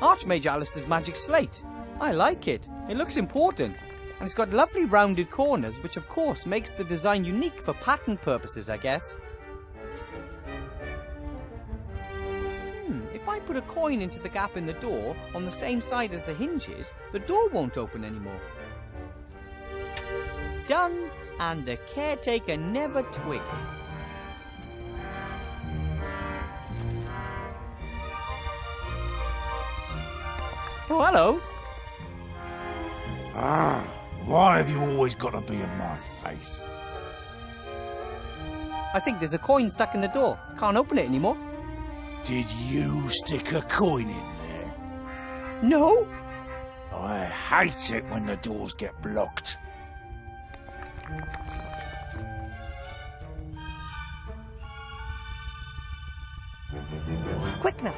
Archmage Alistair's magic slate. I like it. It looks important. And it's got lovely rounded corners, which of course makes the design unique for pattern purposes, I guess. If I put a coin into the gap in the door on the same side as the hinges, the door won't open anymore. Done, and the caretaker never twigged. Oh, hello. Why have you always got to be in my face? I think there's a coin stuck in the door. Can't open it anymore. Did you stick a coin in there? No. I hate it when the doors get blocked. Quick now.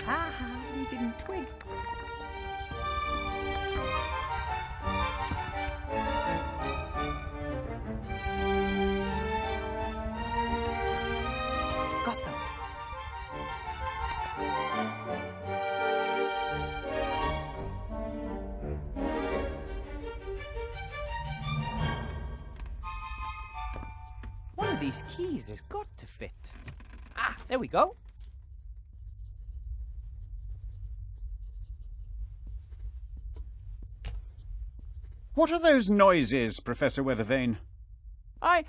Haha, he didn't twig. Got them. One of these keys has got to fit. Ah, there we go. What are those noises, Professor Weathervane? I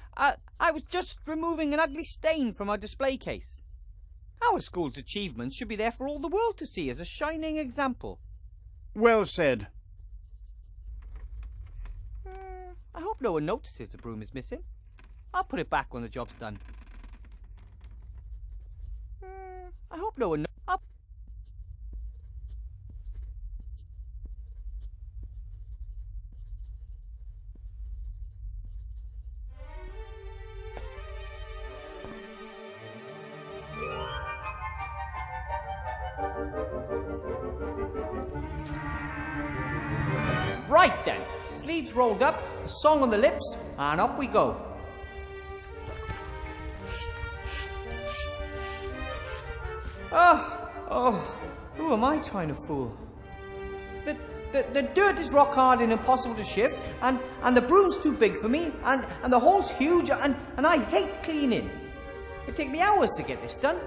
was just removing an ugly stain from our display case. Our school's achievements should be there for all the world to see as a shining example. Well said. I hope no one notices the broom is missing. I'll put it back when the job's done. I hope no one Right then, sleeves rolled up, the song on the lips, and off we go. Who am I trying to fool? The dirt is rock hard and impossible to shift, and the broom's too big for me, and the hole's huge, and I hate cleaning. It'd take me hours to get this done.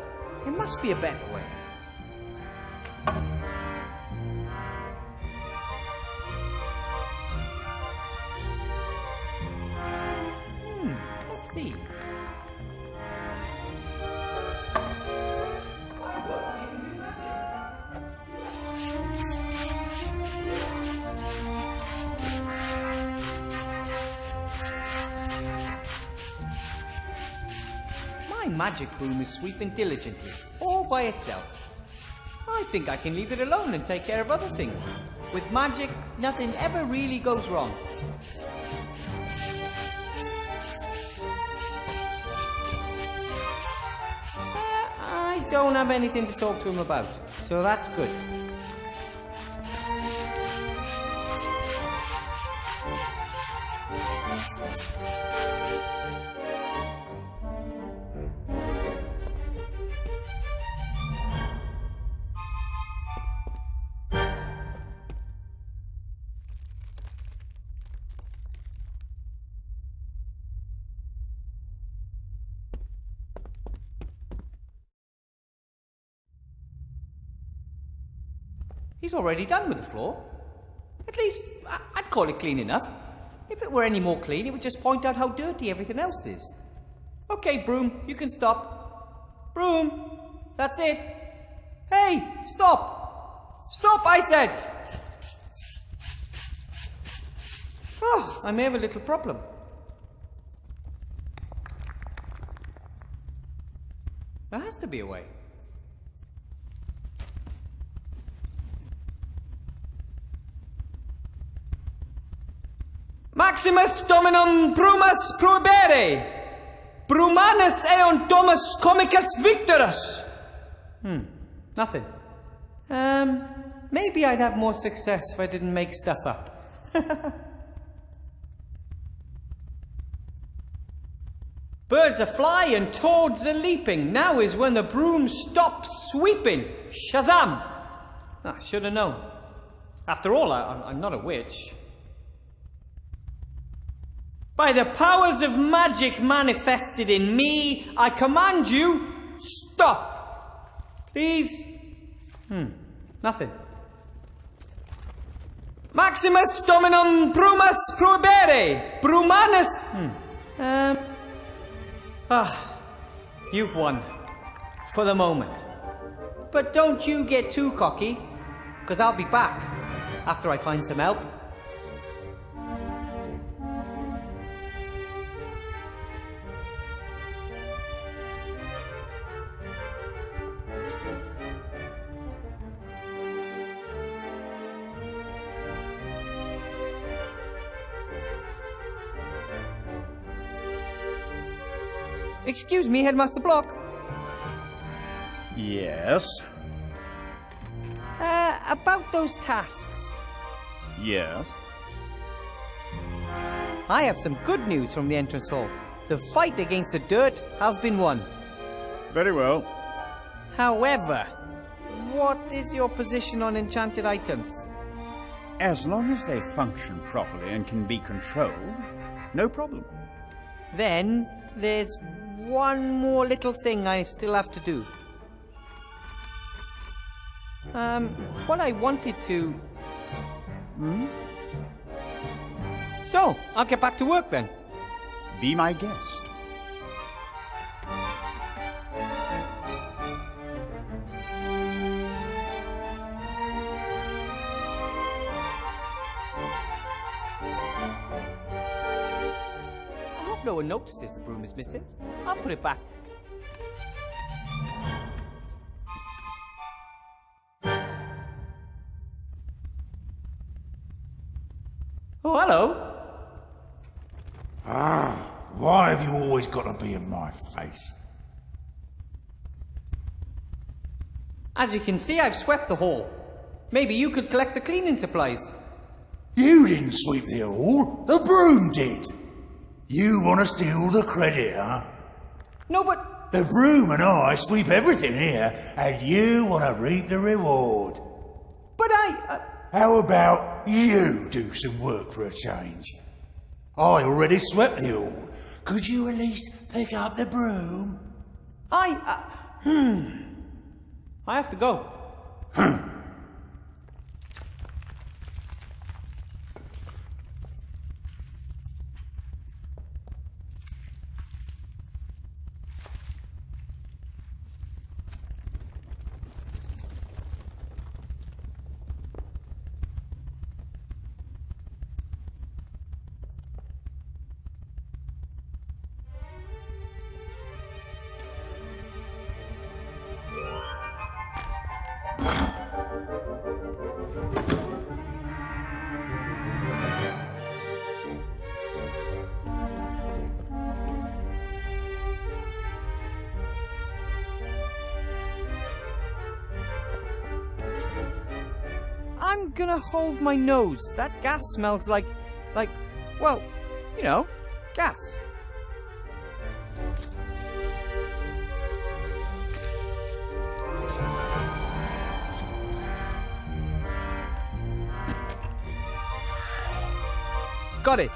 There must be a better way. Let's see. My magic broom is sweeping diligently, all by itself. I think I can leave it alone and take care of other things. With magic, nothing ever really goes wrong. I don't have anything to talk to him about, so that's good. He's already done with the floor. At least, I'd call it clean enough. If it were any more clean, it would just point out how dirty everything else is. Okay, broom, you can stop. Broom, that's it. Hey, stop! Stop, I said! Oh, I may have a little problem. There has to be a way. Maximus Dominum Brumus Prohibere! Brumanus eon Domus Comicus Victorus! Nothing. Maybe I'd have more success if I didn't make stuff up. Birds are flying, toads are leaping. Now is when the broom stops sweeping. Shazam! I should have known. After all, I'm not a witch. By the powers of magic manifested in me, I command you, stop! Please? Nothing. Maximus Dominum Brumus Prohibere! Brumanus... You've won. For the moment. But don't you get too cocky, because I'll be back after I find some help. Excuse me, Headmaster Block. Yes? About those tasks. Yes? I have some good news from the entrance hall. The fight against the dirt has been won. Very well. However, what is your position on enchanted items? As long as they function properly and can be controlled, no problem. Then, there's one more little thing I still have to do. What I wanted to... So, I'll get back to work then. Be my guest. I hope no one notices the broom is missing. I'll put it back. Oh, hello. Why have you always got to be in my face? As you can see, I've swept the hall. Maybe you could collect the cleaning supplies. You didn't sweep the hall, the broom did. You want to steal the credit, huh? No, but... The broom and I sweep everything here, and you want to reap the reward. But How about you do some work for a change? I already swept the hall. Could you at least pick up the broom? I have to go. I'm gonna hold my nose. That gas smells like, well, you know, gas. Got it.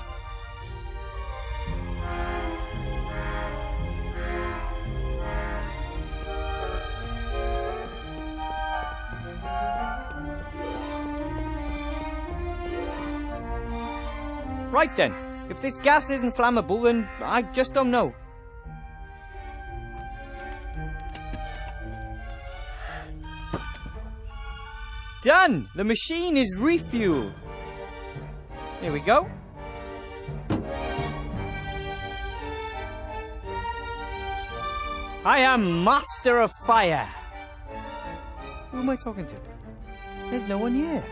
Right then, if this gas isn't flammable, then I just don't know. Done! The machine is refueled. Here we go. I am Master of Fire. Who am I talking to? There's no one here.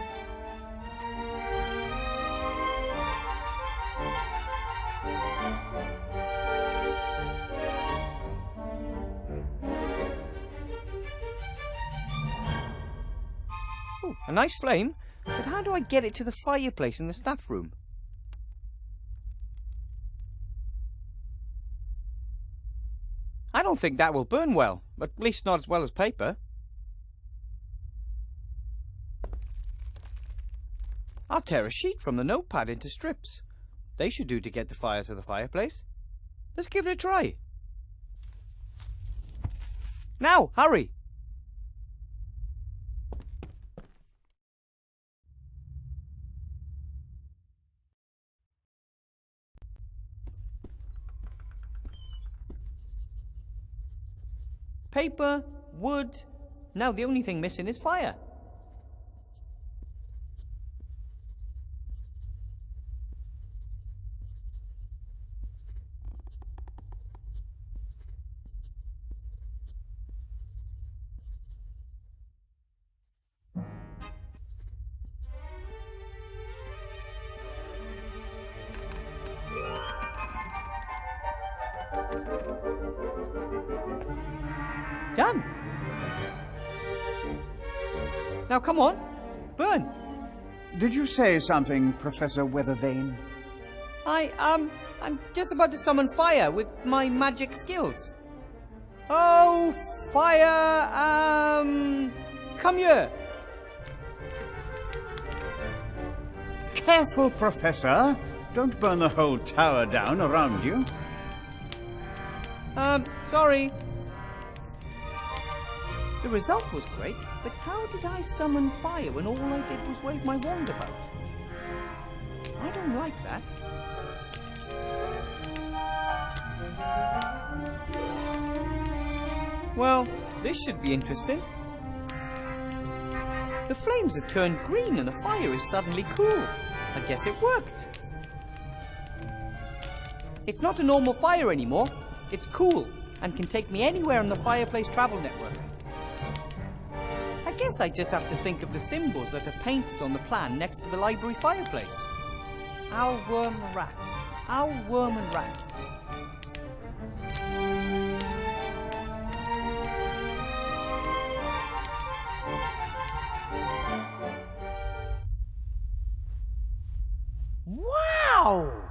Oh, a nice flame. But how do I get it to the fireplace in the staff room? I don't think that will burn well, at least not as well as paper. I'll tear a sheet from the notepad into strips. They should do to get the fire to the fireplace. Let's give it a try. Now, hurry! Paper, wood. Now the only thing missing is fire. Done. Now come on, burn. Did you say something, Professor Weathervane? I'm just about to summon fire with my magic skills. Oh, fire, come here. Careful, Professor. Don't burn the whole tower down around you. Sorry. The result was great, but how did I summon fire when all I did was wave my wand about? I don't like that. Well, this should be interesting. The flames have turned green and the fire is suddenly cool. I guess it worked. It's not a normal fire anymore. It's cool and can take me anywhere on the Fireplace Travel Network. I guess I just have to think of the symbols that are painted on the plan next to the library fireplace. Owl, worm, and rat. Owl, worm, and rat. Wow!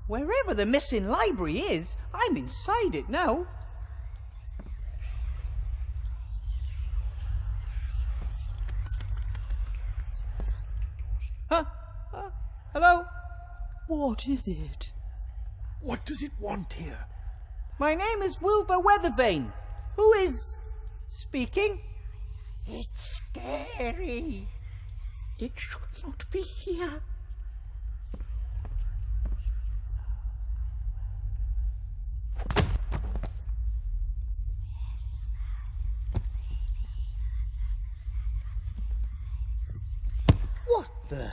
Wherever the missing library is, I'm inside it now. Hello? What is it? What does it want here? My name is Wilbur Weathervane. Who is speaking? It's scary. It should not be here. What the?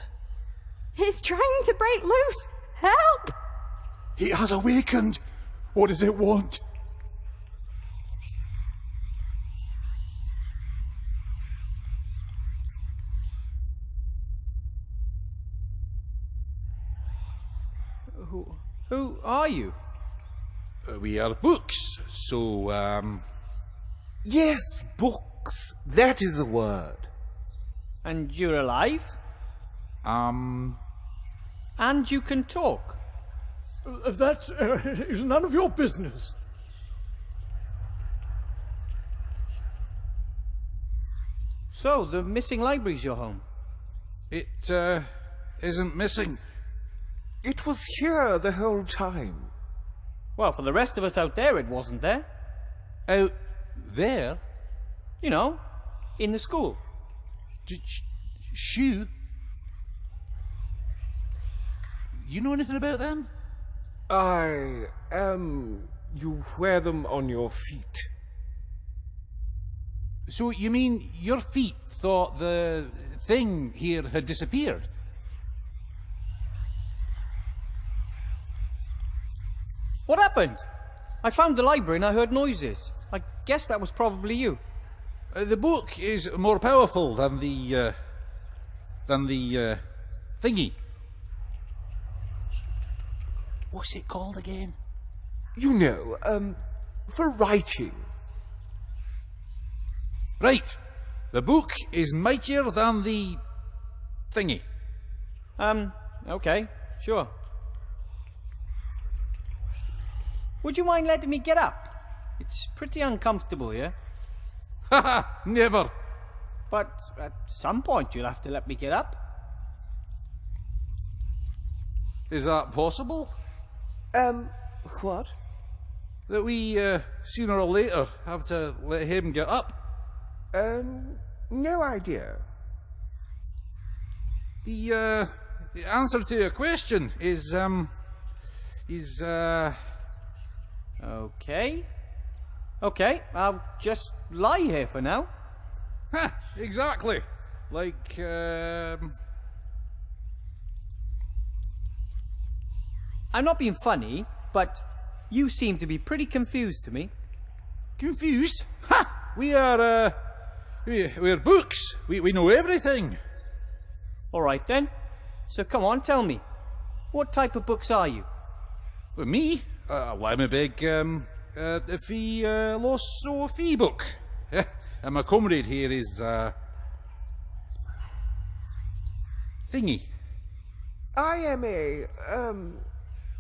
It's trying to break loose! Help! It has awakened. What does it want? Who are you? We are books, so, Yes, books. That is the word. And you're alive? And you can talk? That is none of your business. So, the missing library's your home? it, isn't missing. It was here the whole time. Well, for the rest of us out there, it wasn't there. Out there? You know, in the school. Shoe? You know anything about them? You wear them on your feet. So you mean your feet thought the thing here had disappeared? What happened? I found the library and I heard noises. I guess that was probably you. The book is more powerful than the thingy. What's it called again? You know, for writing. Right. The book is mightier than the thingy. Okay, sure. Would you mind letting me get up? It's pretty uncomfortable here. Haha, never. But at some point you'll have to let me get up. Is that possible? What? That we, sooner or later, have to let him get up? No idea. The answer to your question is, Okay. Okay, I'll just lie here for now. Ha! Exactly. Like, I'm not being funny, but you seem to be pretty confused to me. confused? Ha! We're books. We know everything. Alright then. So come on, tell me. What type of books are you? For me, well, I'm a big, philosophy book. And my comrade here is, Thingy. I am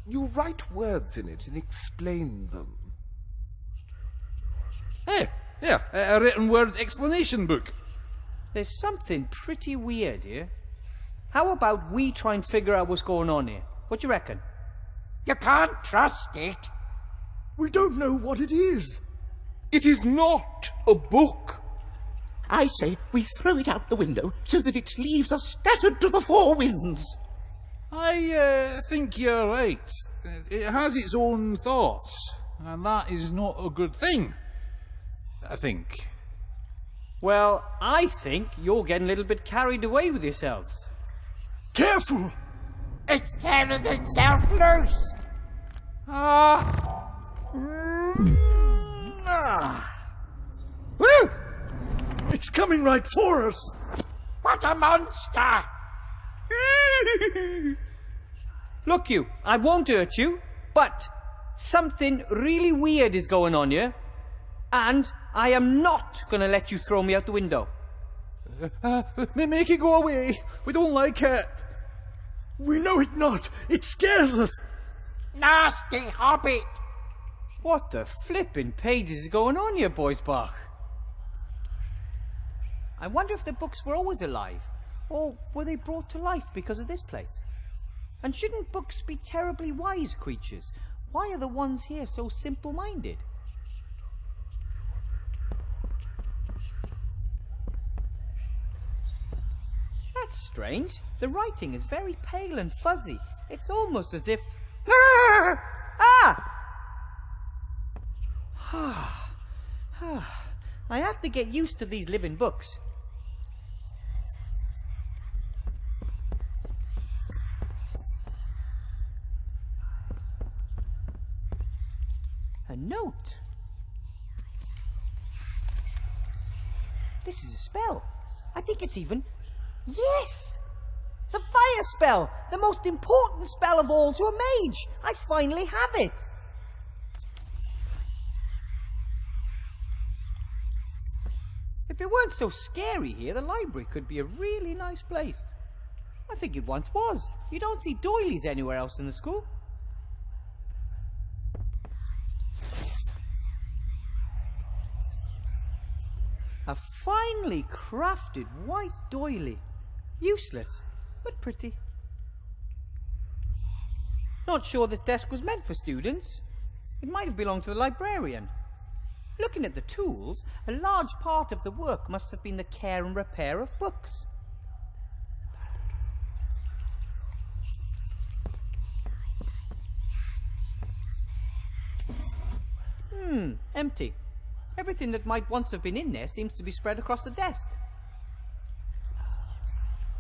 you write words in it and explain them. Hey, yeah, a written word explanation book. There's something pretty weird here. How about we try and figure out what's going on here? What do you reckon? You can't trust it. We don't know what it is. It is not a book. I say we throw it out the window so that it leaves us scattered to the four winds. I think you're right. It has its own thoughts, and that is not a good thing, I think. Well, I think you're getting a little bit carried away with yourselves. Careful! It's tearing itself loose. Woo! It's coming right for us. What a monster! Look you, I won't hurt you, but something really weird is going on here, and I am not going to let you throw me out the window. Make it go away. We don't like it. We know it not. It scares us. Nasty hobbit! What the flippin' pages is going on here, boys Bach? I wonder if the books were always alive, or were they brought to life because of this place? And shouldn't books be terribly wise creatures? Why are the ones here so simple-minded? That's strange. The writing is very pale and fuzzy. It's almost as if... Ah! I have to get used to these living books. A note. This is a spell. I think it's even... Yes! The fire spell! The most important spell of all to a mage! I finally have it! If it weren't so scary here, the library could be a really nice place. I think it once was. You don't see doilies anywhere else in the school. A finely crafted white doily. Useless, but pretty. Not sure this desk was meant for students. It might have belonged to the librarian. Looking at the tools, a large part of the work must have been the care and repair of books. Empty. Everything that might once have been in there seems to be spread across the desk.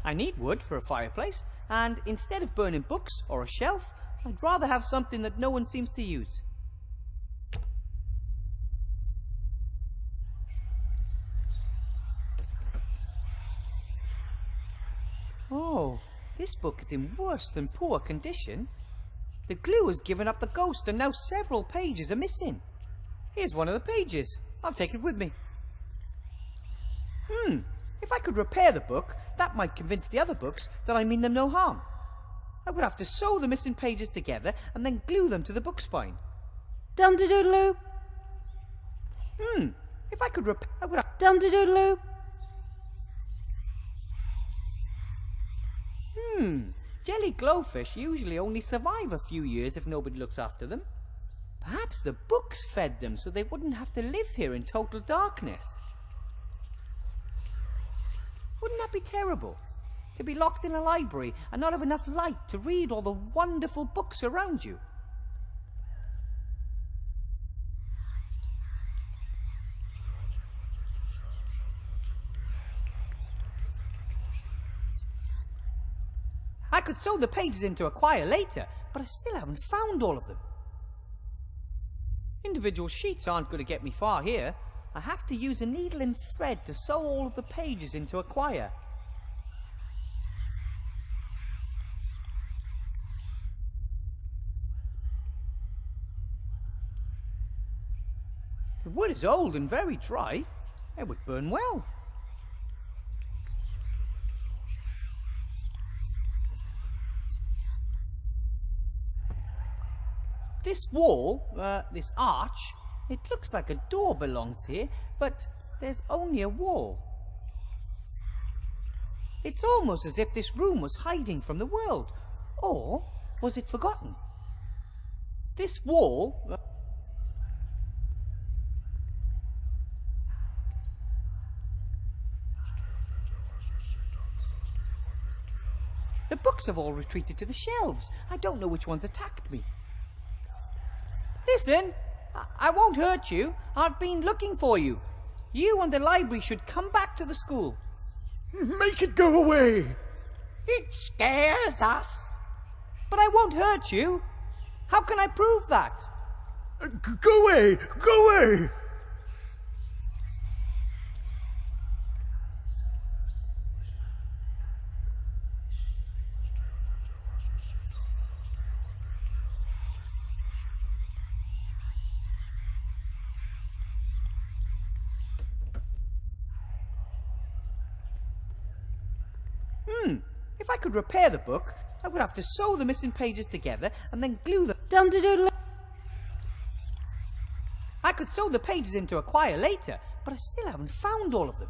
I need wood for a fireplace, and instead of burning books or a shelf, I'd rather have something that no one seems to use. Oh, this book is in worse than poor condition. The glue has given up the ghost and now several pages are missing. Here's one of the pages. I'll take it with me. If I could repair the book, that might convince the other books that I mean them no harm. I would have to sew the missing pages together and then glue them to the book spine. Dum-de-doodle-oo. If I could I would have... Dum-de-doodle-oo. Jelly glowfish usually only survive a few years if nobody looks after them. Perhaps the books fed them so they wouldn't have to live here in total darkness. Wouldn't that be terrible? To be locked in a library and not have enough light to read all the wonderful books around you. I could sew the pages into a quire later, but I still haven't found all of them. Individual sheets aren't going to get me far here. I have to use a needle and thread to sew all of the pages into a quire. The wood is old and very dry. It would burn well. This wall, this arch, it looks like a door belongs here, but there's only a wall. It's almost as if this room was hiding from the world. Or was it forgotten? This wall... The books have all retreated to the shelves. I don't know which ones attacked me. Listen, I won't hurt you. I've been looking for you. You and the library should come back to the school. Make it go away. It scares us. But I won't hurt you. How can I prove that? Go away. Go away. If I could repair the book, I would have to sew the missing pages together and then glue them. Dum-de-doodle-oo. I could sew the pages into a quire later, but I still haven't found all of them.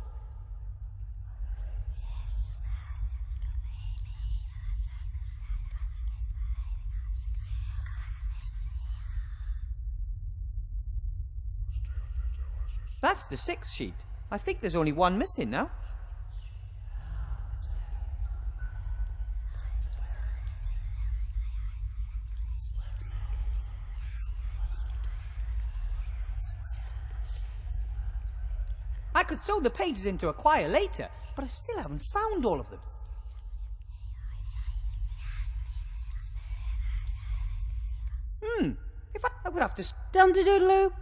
That's the 6th sheet. I think there's only one missing now. I could sew the pages into a quire later, but I still haven't found all of them. If I would have to... Dum-de-doodle-oo.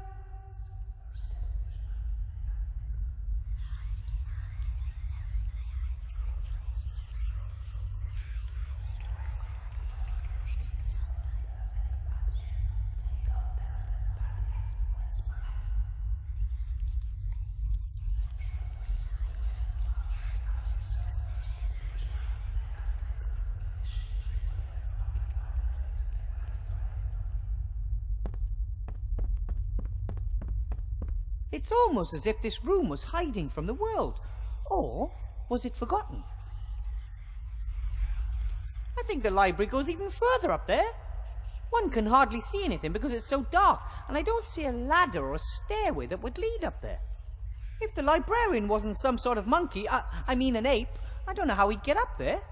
It's almost as if this room was hiding from the world. Or was it forgotten? I think the library goes even further up there. One can hardly see anything because it's so dark, and I don't see a ladder or a stairway that would lead up there. If the librarian wasn't some sort of monkey, I mean an ape, I don't know how he'd get up there.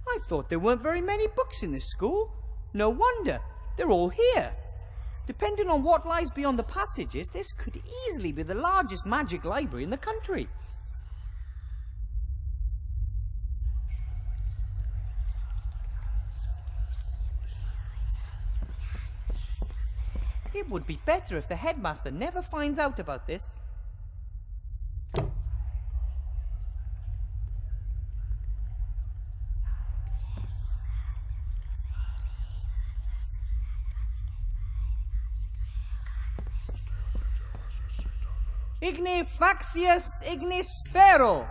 I thought there weren't very many books in this school. No wonder. They're all here. Depending on what lies beyond the passages, this could easily be the largest magic library in the country. It would be better if the headmaster never finds out about this. Ignifaxius ignisfero.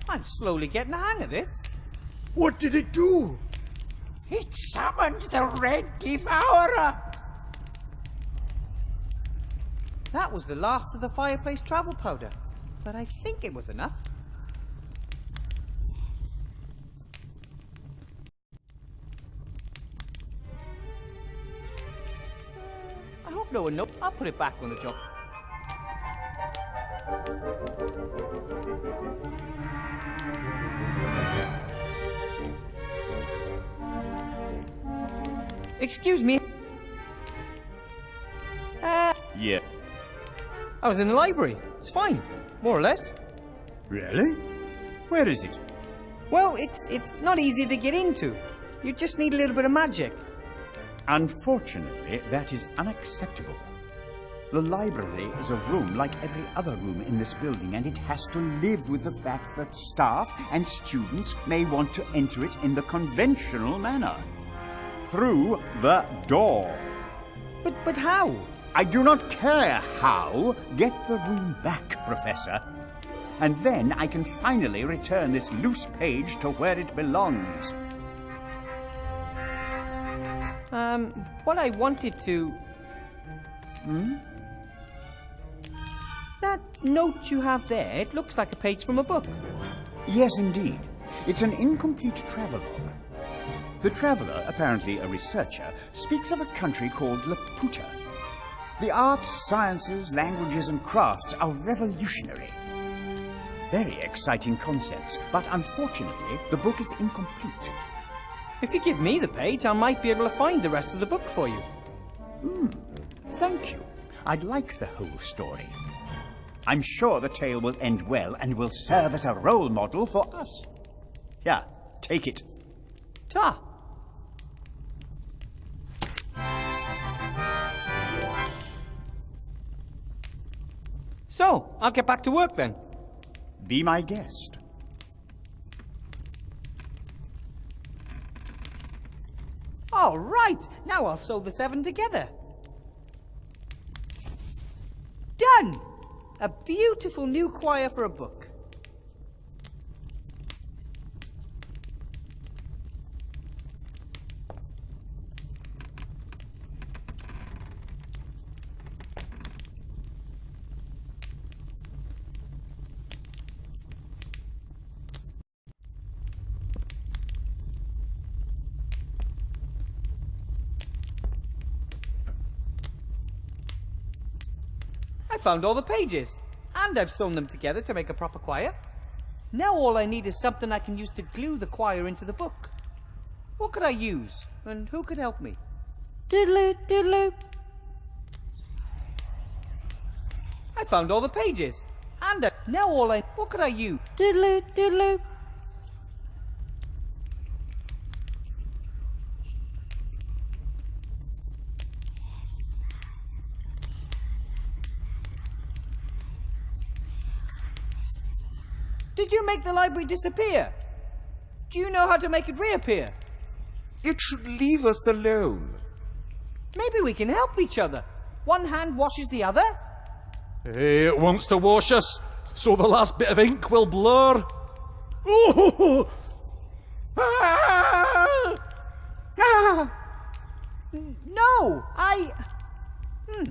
I'm slowly getting the hang of this. What did it do? It summoned the Red Devourer. That was the last of the fireplace travel powder, but I think it was enough. I hope no one knows. I'll put it back on the job. Excuse me. Yeah. I was in the library. It's fine, more or less. Really? Where is it? Well, it's not easy to get into. You just need a little bit of magic. Unfortunately, that is unacceptable. The library is a room like every other room in this building, and it has to live with the fact that staff and students may want to enter it in the conventional manner. Through the door. But how? I do not care how. Get the room back, Professor. And then I can finally return this loose page to where it belongs. What I wanted to... That note you have there, it looks like a page from a book. Yes, indeed. It's an incomplete travelogue. The traveller, apparently a researcher, speaks of a country called Laputa. The arts, sciences, languages, and crafts are revolutionary. Very exciting concepts, but unfortunately, the book is incomplete. If you give me the page, I might be able to find the rest of the book for you. Thank you. I'd like the whole story. I'm sure the tale will end well and will serve as a role model for us. Here, take it. Ta! So, I'll get back to work then. Be my guest. All right, now I'll sew the 7 together. Done! A beautiful new choir for a book. I found all the pages, and I've sewn them together to make a proper choir. Now all I need is something I can use to glue the choir into the book. What could I use, and who could help me? Doodaloo, doodaloo. I found all the pages, and now all I... What could I use? Doodaloo, doodaloo. Did you make the library disappear? Do you know how to make it reappear? It should leave us alone. Maybe we can help each other. One hand washes the other. It wants to wash us, so the last bit of ink will blur. Oh! No,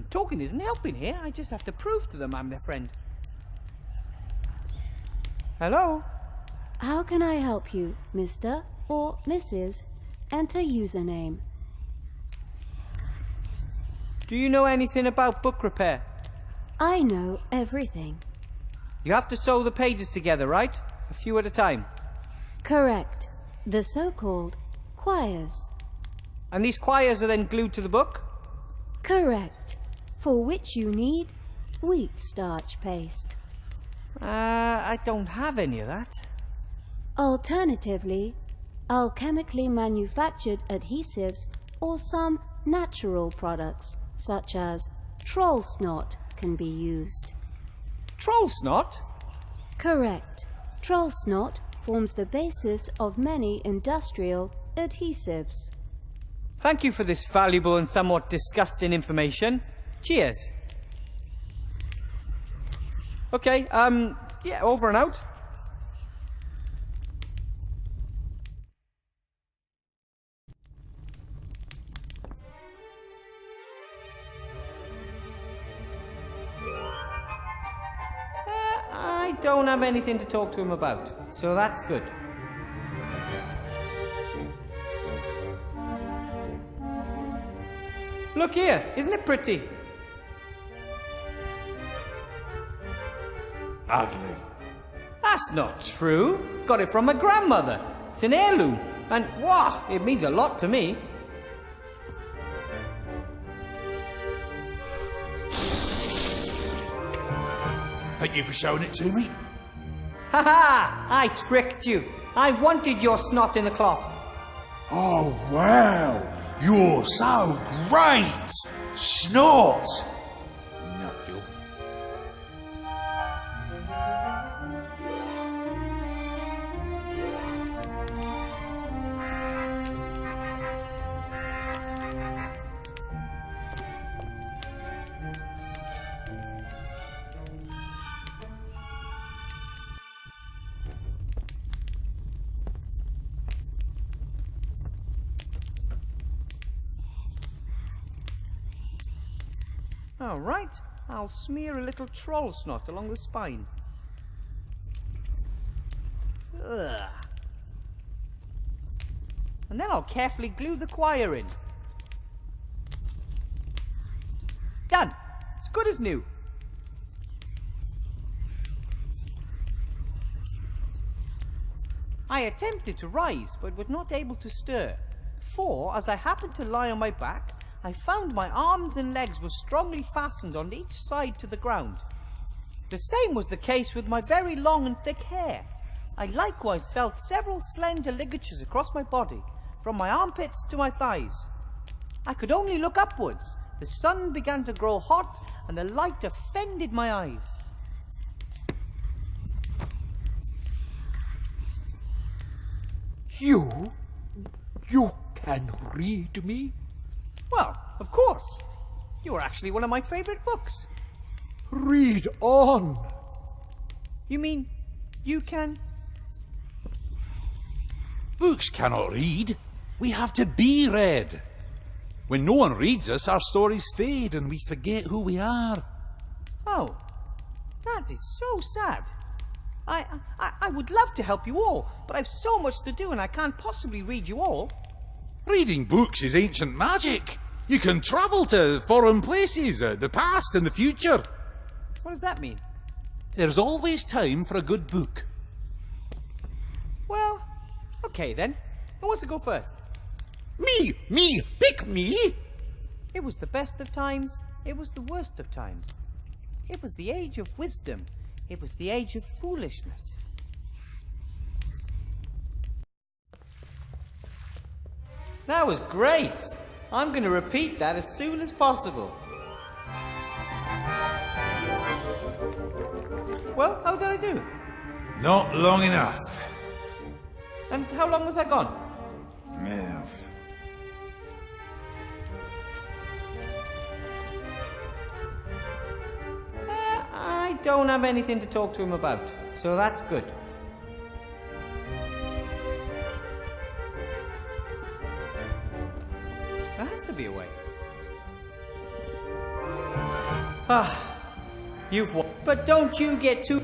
talking isn't helping here. I just have to prove to them I'm their friend. Hello? How can I help you, Mr. or Mrs.? Enter username. Do you know anything about book repair? I know everything. You have to sew the pages together, right? A few at a time. Correct. The so-called choirs. And these choirs are then glued to the book? Correct. For which you need wheat starch paste. I don't have any of that. Alternatively, alchemically manufactured adhesives or some natural products, such as troll snot, can be used. Troll snot? Correct. Troll snot forms the basis of many industrial adhesives. Thank you for this valuable and somewhat disgusting information. Cheers. Okay, yeah, over and out. don't have anything to talk to him about, so that's good. Look here, isn't it pretty? Ugly. That's not true. Got it from my grandmother. It's an heirloom, and wow, it means a lot to me. Thank you for showing it to me. Ha ha! I tricked you. I wanted your snot in the cloth. Oh, wow. You're so great. Snot. Not you. All right, I'll smear a little troll snot along the spine. Ugh. And then I'll carefully glue the quire in. Done! As good as new. I attempted to rise, but was not able to stir. For, as I happened to lie on my back, I found my arms and legs were strongly fastened on each side to the ground. The same was the case with my very long and thick hair. I likewise felt several slender ligatures across my body, from my armpits to my thighs. I could only look upwards. The sun began to grow hot, and the light offended my eyes. You can read me? Well, of course. You are actually one of my favourite books. Read on. You mean you can? Books cannot read. We have to be read. When no one reads us, our stories fade and we forget who we are. Oh, that is so sad. I would love to help you all, but I've so much to do and I can't possibly read you all. Reading books is ancient magic. You can travel to foreign places, the past and the future. What does that mean? There's always time for a good book. Well, okay then. Who wants to go first? Me, pick me. It was the best of times. It was the worst of times. It was the age of wisdom. It was the age of foolishness. That was great. I'm going to repeat that as soon as possible. Well, how did I do? Not long enough. And how long was I gone? Yeah. I don't have anything to talk to him about, so that's good. There has to be a way. Ah, you've won. But don't you get too...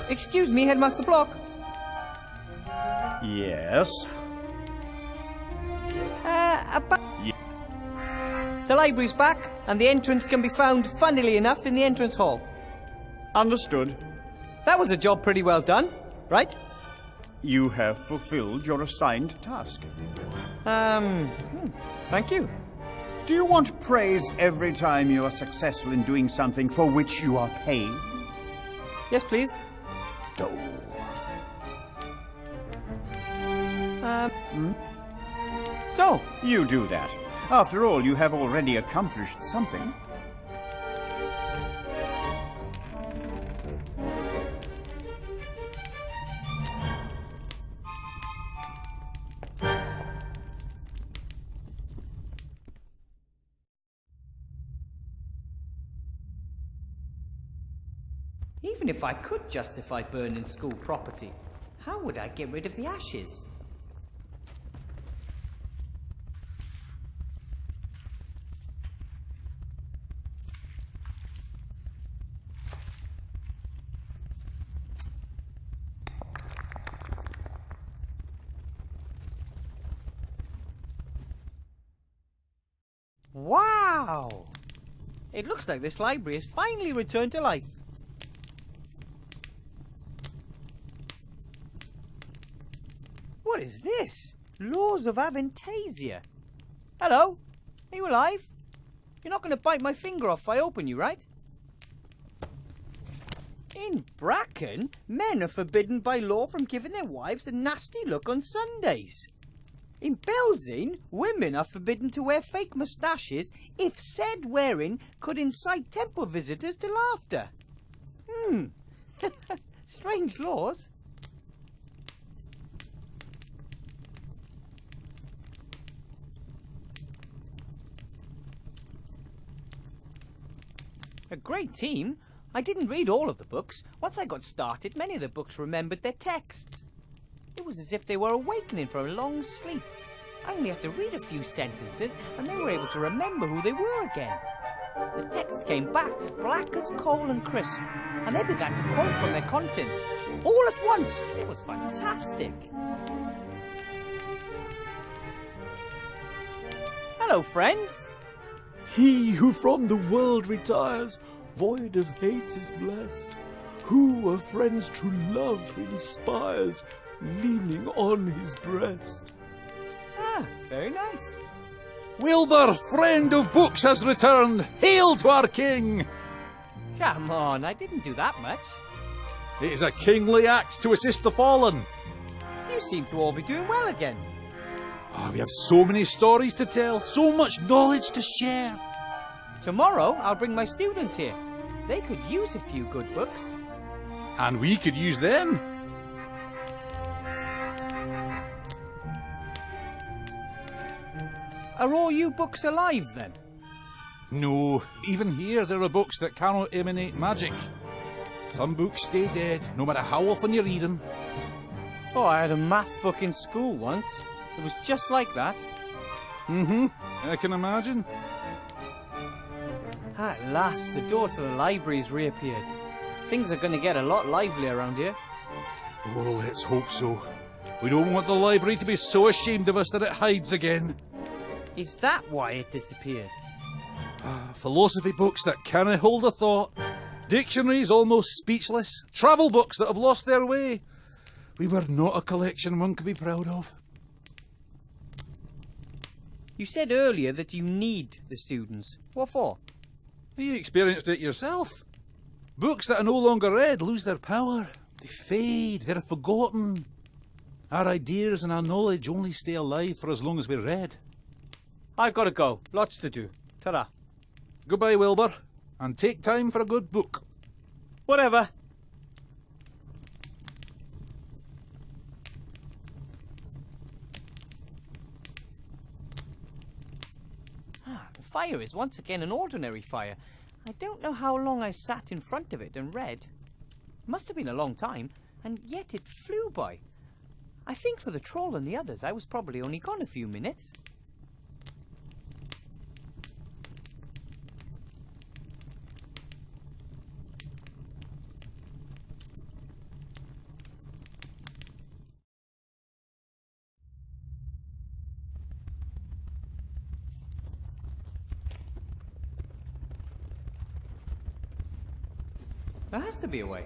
Excuse me, Headmaster Block. Yes? The library's back, and the entrance can be found, funnily enough, in the entrance hall. Understood. That was a job pretty well done, right? You have fulfilled your assigned task. Thank you. Do you want praise every time you are successful in doing something for which you are paid? Yes, please. So, You do that. After all, you have already accomplished something. even if I could justify burning school property, how would I get rid of the ashes? Wow! It looks like this library has finally returned to life. What is this? Laws of Avantasia. Hello? Are you alive? You're not going to bite my finger off if I open you, right? In Bracken, men are forbidden by law from giving their wives a nasty look on Sundays. In Belzane, women are forbidden to wear fake moustaches if said wearing could incite temple visitors to laughter. Strange laws. A great team. I didn't read all of the books. Once I got started, many of the books remembered their texts. It was as if they were awakening from a long sleep. I only had to read a few sentences and they were able to remember who they were again. The text came back, black as coal and crisp, and they began to quote from their contents. All at once. It was fantastic. Hello, friends. He who from the world retires, void of hate is blessed. Who a friend's true love inspires, leaning on his breast. Ah, very nice. Wilbur, friend of books, has returned. Hail to our king! Come on, I didn't do that much. It is a kingly act to assist the fallen. You seem to all be doing well again. Oh, we have so many stories to tell, so much knowledge to share. Tomorrow, I'll bring my students here. They could use a few good books. And we could use them. Are all you books alive, then? No, even here there are books that cannot emanate magic. Some books stay dead, no matter how often you read them. Oh, I had a math book in school once. It was just like that. I can imagine. At last, the door to the library has reappeared. Things are going to get a lot livelier around here. Oh, let's hope so. We don't want the library to be so ashamed of us that it hides again. Is that why it disappeared? Philosophy books that can't hold a thought. Dictionaries almost speechless. Travel books that have lost their way. We were not a collection one could be proud of. You said earlier that you need the students. What for? You experienced it yourself. Books that are no longer read lose their power. They fade. They're forgotten. Our ideas and our knowledge only stay alive for as long as we're read. I've got to go. Lots to do. Ta-da. Goodbye, Wilbur. And take time for a good book. Whatever. The fire is once again an ordinary fire. I don't know how long I sat in front of it and read. It must have been a long time, and yet it flew by. I think for the troll and the others, I was probably only gone a few minutes. There has to be a way.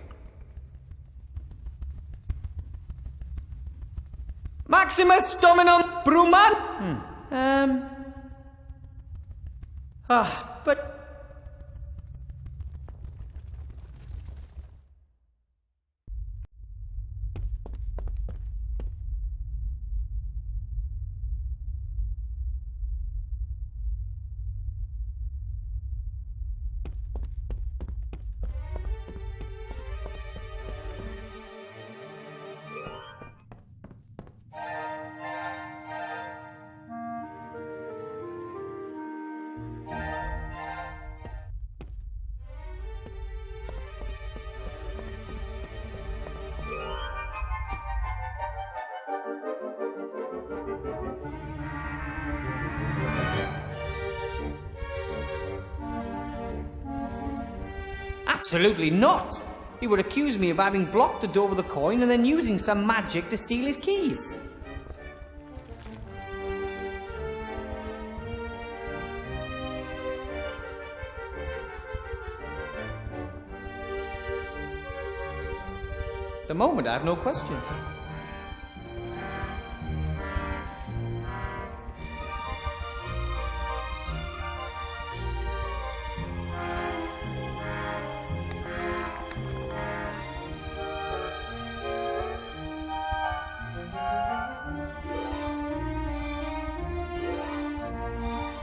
Maximus Dominum Bruman! But... Absolutely not! He would accuse me of having blocked the door with a coin and then using some magic to steal his keys. the moment, I have no questions.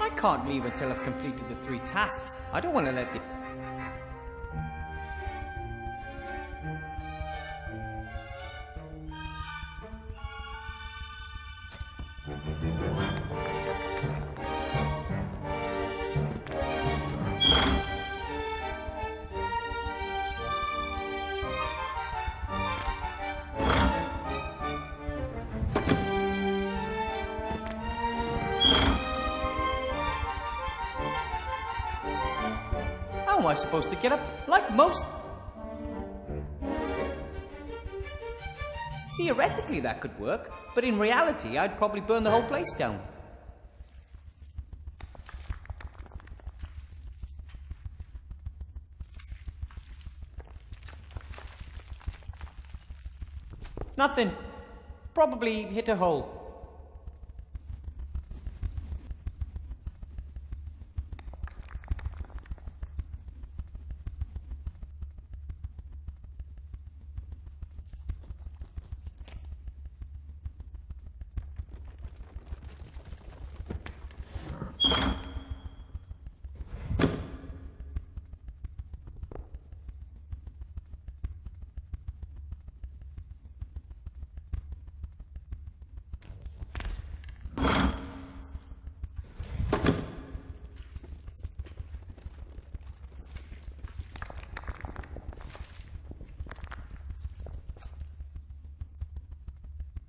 I can't leave until I've completed the 3 tasks. I don't want to let the... How am I supposed to get up like most... Theoretically that could work, but in reality I'd probably burn the whole place down. Nothing. Probably hit a hole.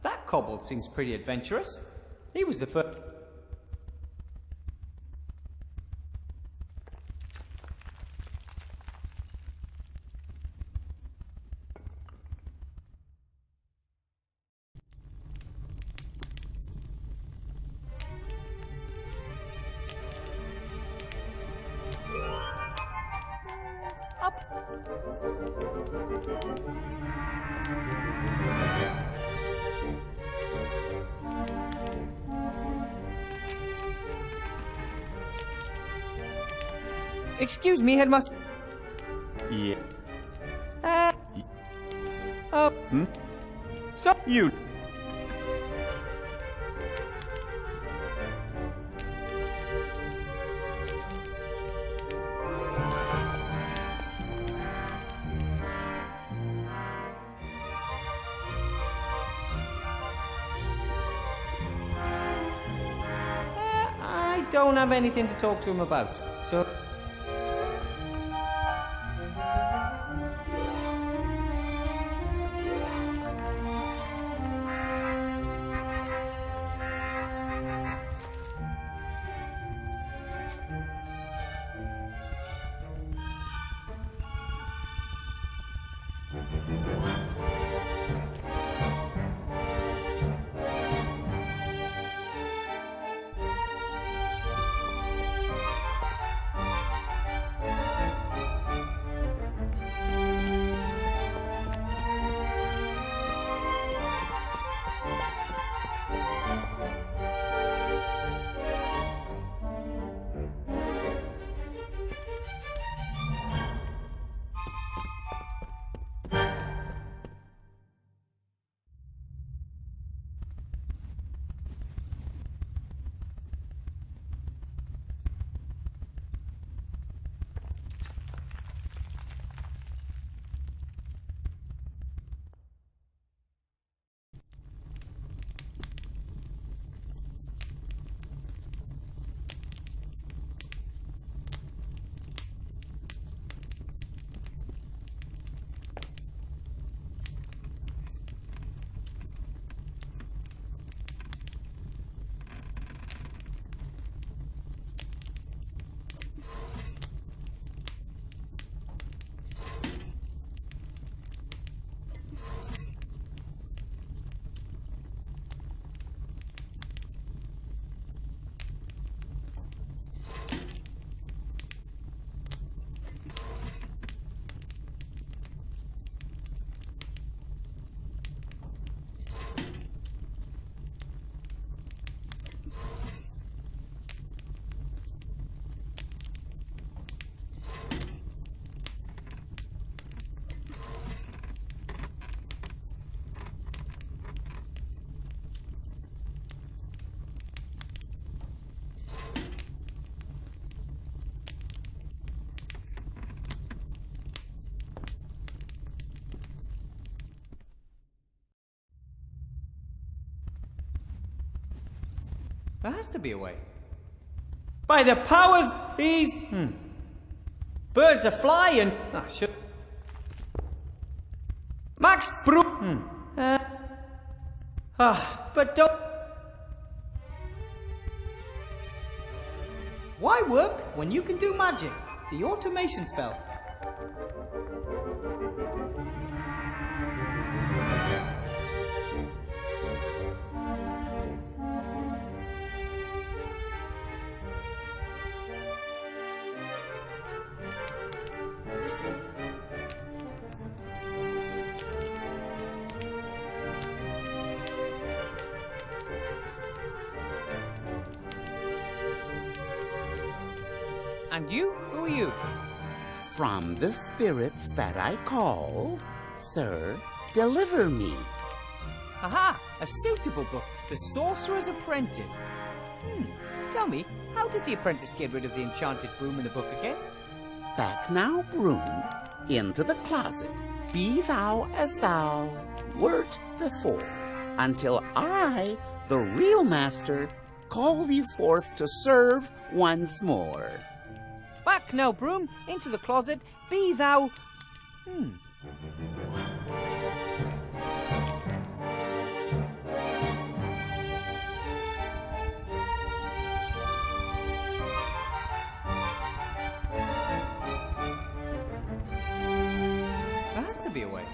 That kobold seems pretty adventurous. He was the first... Excuse me, headmaster. Yeah. So you... I don't have anything to talk to him about, so... There has to be a way. By the powers, these... Birds are flying. Ah, shit. Max Broom. But don't... Why work when you can do magic? The automation spell. And you? Who are you? From the spirits that I call, sir, deliver me. Aha! A suitable book. The Sorcerer's Apprentice. Tell me, how did the apprentice get rid of the enchanted broom in the book again? Back now, broom, into the closet. Be thou as thou wert before, until I, the real master, call thee forth to serve once more. Back now, broom, into the closet. Be thou... There has to be a way.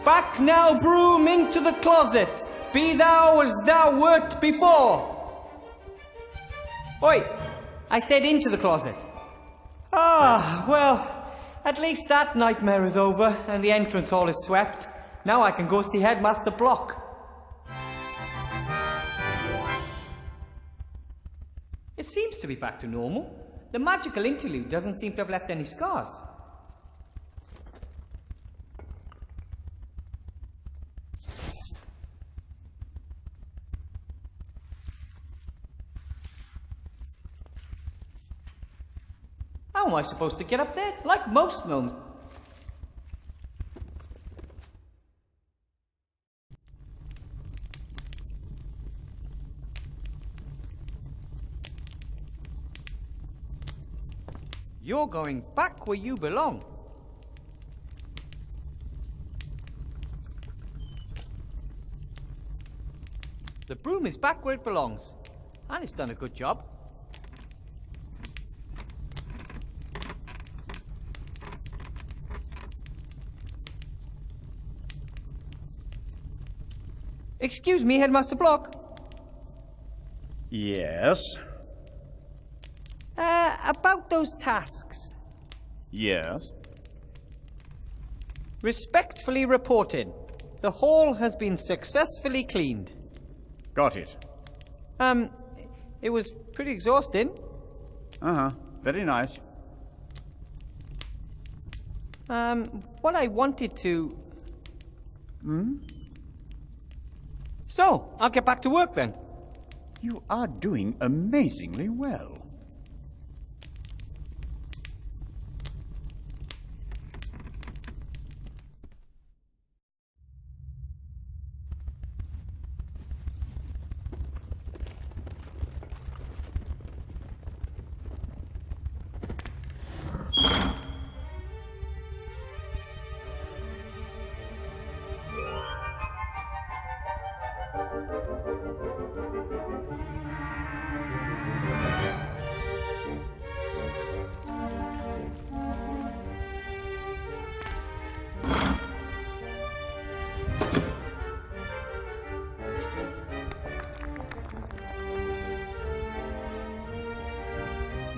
Back now, broom, into the closet. Be thou as thou wert before. Oi! I said into the closet. Ah, well, at least that nightmare is over and the entrance hall is swept. Now I can go see Headmaster Block. It seems to be back to normal. The magical interlude doesn't seem to have left any scars. How am I supposed to get up there? Like most gnomes. You're going back where you belong. The broom is back where it belongs. And it's done a good job. Excuse me, Headmaster Block. Yes? About those tasks. Yes? Respectfully reported. The hall has been successfully cleaned. Got it. It was pretty exhausting. Uh-huh. Very nice. What I wanted to... So, I'll get back to work then. You are doing amazingly well.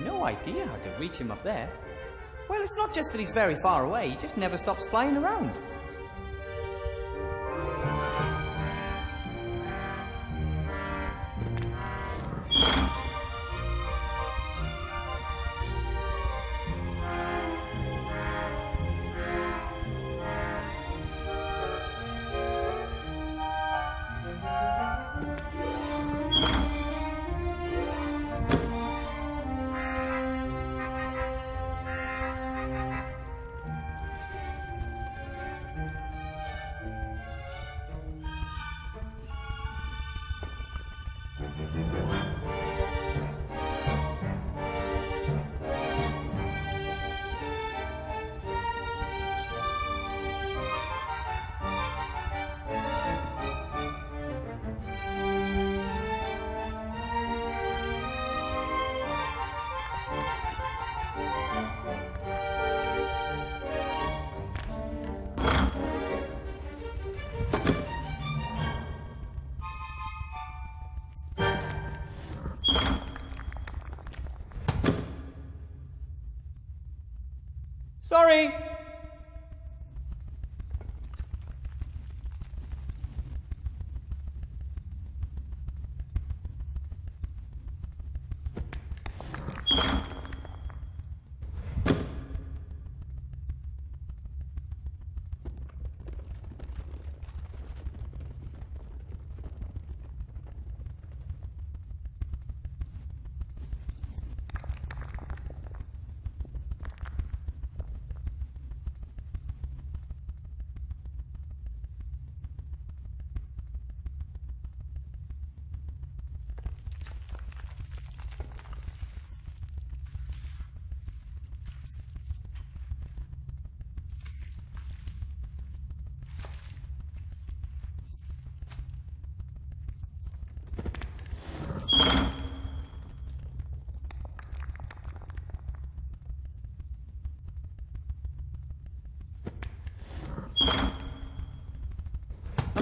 No idea how to reach him up there. Well, it's not just that he's very far away, he just never stops flying around. Sorry.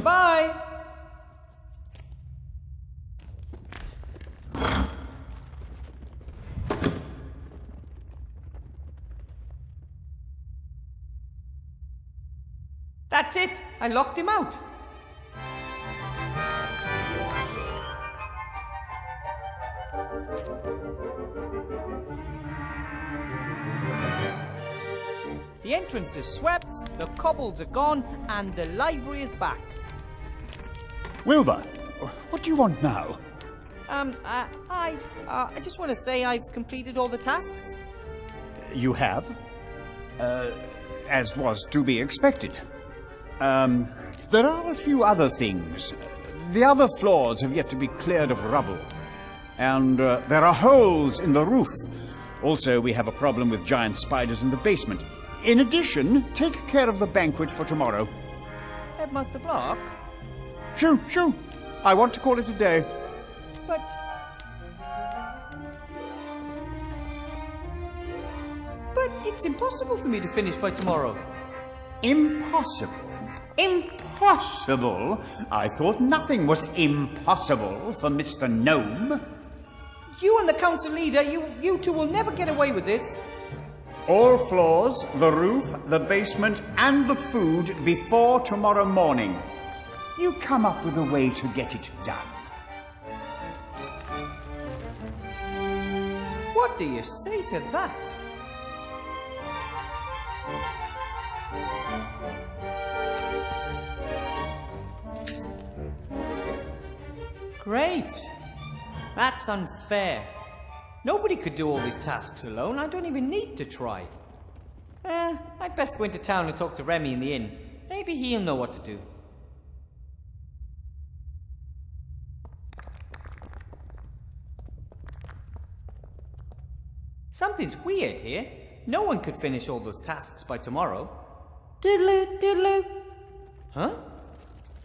Bye. That's it. I locked him out. The entrance is swept, the cobbles are gone, and the library is back. Wilbur, what do you want now? I just want to say I've completed all the tasks. You have? As was to be expected. There are a few other things. The other floors have yet to be cleared of rubble. And there are holes in the roof. Also, we have a problem with giant spiders in the basement. In addition, take care of the banquet for tomorrow. Headmaster Block? Shoo, shoo! I want to call it a day. But it's impossible for me to finish by tomorrow. Impossible? Impossible? I thought nothing was impossible for Mr. Gnome. You and the council leader, you two will never get away with this. All floors, the roof, the basement, and the food before tomorrow morning. You come up with a way to get it done. What do you say to that? Great. That's unfair. Nobody could do all these tasks alone. I don't even need to try. I'd best go into town and talk to Remy in the inn. Maybe he'll know what to do. Something's weird here. No one could finish all those tasks by tomorrow. Doodaloo, doodaloo. Huh?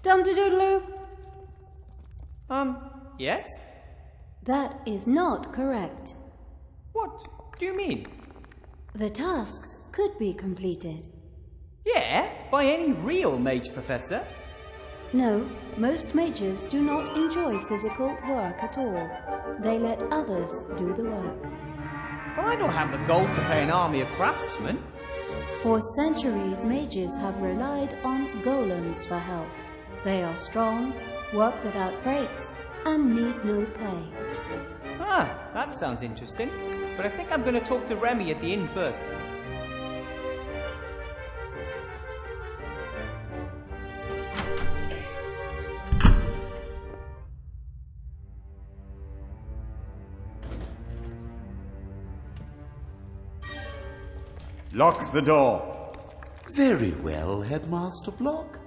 Dum-de-doodaloo. Yes? That is not correct. What do you mean? The tasks could be completed. Yeah, by any real mage professor. No, most mages do not enjoy physical work at all. They let others do the work. But I don't have the gold to pay an army of craftsmen. For centuries, mages have relied on golems for help. They are strong, work without breaks, and need no pay. Ah, that sounds interesting. But I think I'm going to talk to Remy at the inn first. Lock the door. Very well, Headmaster Block.